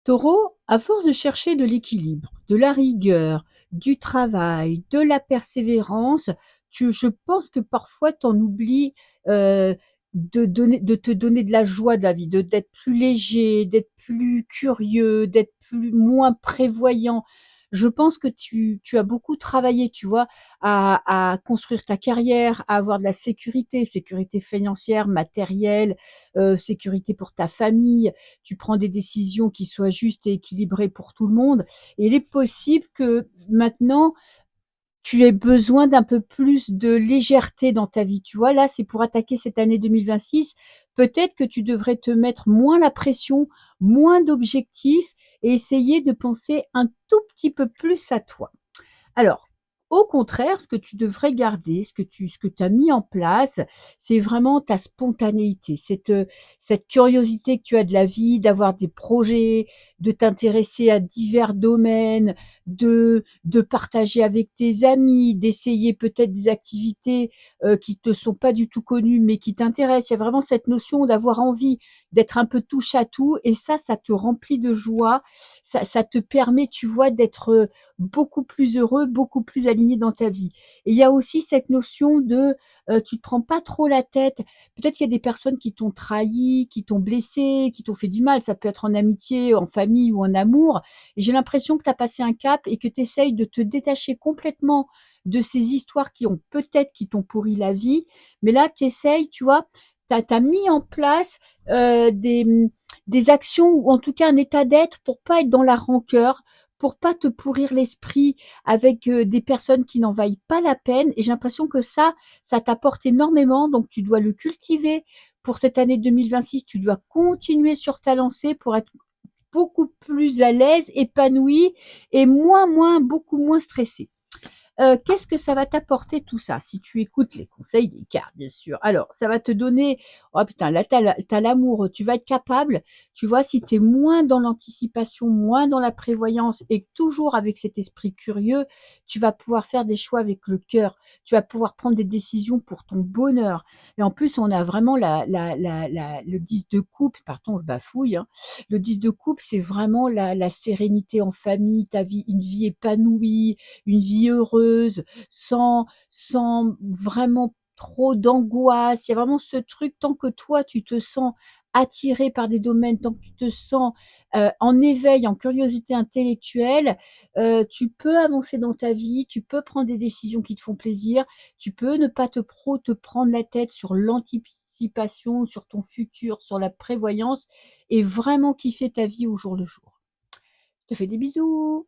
Taureau, à force de chercher de l'équilibre, de la rigueur, du travail, de la persévérance, je pense que parfois tu en oublies, de te donner de la joie de la vie, d'être plus léger, d'être plus curieux, d'être plus moins prévoyant. Je pense que tu as beaucoup travaillé, tu vois, à construire ta carrière, à avoir de la sécurité, sécurité financière, matérielle, sécurité pour ta famille. Tu prends des décisions qui soient justes et équilibrées pour tout le monde. Et il est possible que maintenant, tu aies besoin d'un peu plus de légèreté dans ta vie. Tu vois, là, c'est pour attaquer cette année 2026. Peut-être que tu devrais te mettre moins la pression, moins d'objectifs et essayer de penser un tout petit peu plus à toi. Alors, au contraire, ce que tu devrais garder, ce que tu as mis en place, c'est vraiment ta spontanéité, cette curiosité que tu as de la vie, d'avoir des projets, de t'intéresser à divers domaines, de partager avec tes amis, d'essayer peut-être des activités, qui te sont pas du tout connues, mais qui t'intéressent. Il y a vraiment cette notion d'avoir envie d'être un peu touche à tout et ça te remplit de joie. Ça te permet, tu vois, d'être, beaucoup plus heureux, beaucoup plus aligné dans ta vie. Et il y a aussi cette notion de, tu te prends pas trop la tête. Peut-être qu'il y a des personnes qui t'ont trahi, qui t'ont blessé, qui t'ont fait du mal. Ça peut être en amitié, en famille ou en amour. Et j'ai l'impression que tu as passé un cap et que tu essayes de te détacher complètement de ces histoires qui t'ont pourri la vie. Mais là, tu essayes, tu vois, tu as mis en place, des actions ou en tout cas un état d'être pour pas être dans la rancœur, pour pas te pourrir l'esprit avec, des personnes qui n'en vaillent pas la peine et j'ai l'impression que ça t'apporte énormément donc tu dois le cultiver pour cette année 2026. Tu dois continuer sur ta lancée pour être beaucoup plus à l'aise, épanoui et beaucoup moins stressé. Qu'est-ce que ça va t'apporter tout ça? Si tu écoutes les conseils des cartes, bien sûr. Alors, ça va te donner, oh putain, là, tu as l'amour, tu vas être capable, tu vois, si tu es moins dans l'anticipation, moins dans la prévoyance et toujours avec cet esprit curieux, tu vas pouvoir faire des choix avec le cœur. Tu vas pouvoir prendre des décisions pour ton bonheur. Et en plus, on a vraiment le 10 de coupe, pardon, je bafouille, hein. Le 10 de coupe, c'est vraiment la sérénité en famille, ta vie, une vie épanouie, une vie heureuse, sans vraiment trop d'angoisse. Il y a vraiment ce truc, tant que toi, tu te sens attiré par des domaines, tant que tu te sens en éveil, en curiosité intellectuelle, tu peux avancer dans ta vie, tu peux prendre des décisions qui te font plaisir, tu peux ne pas te prendre la tête sur l'anticipation, sur ton futur, sur la prévoyance et vraiment kiffer ta vie au jour le jour. Je te fais des bisous.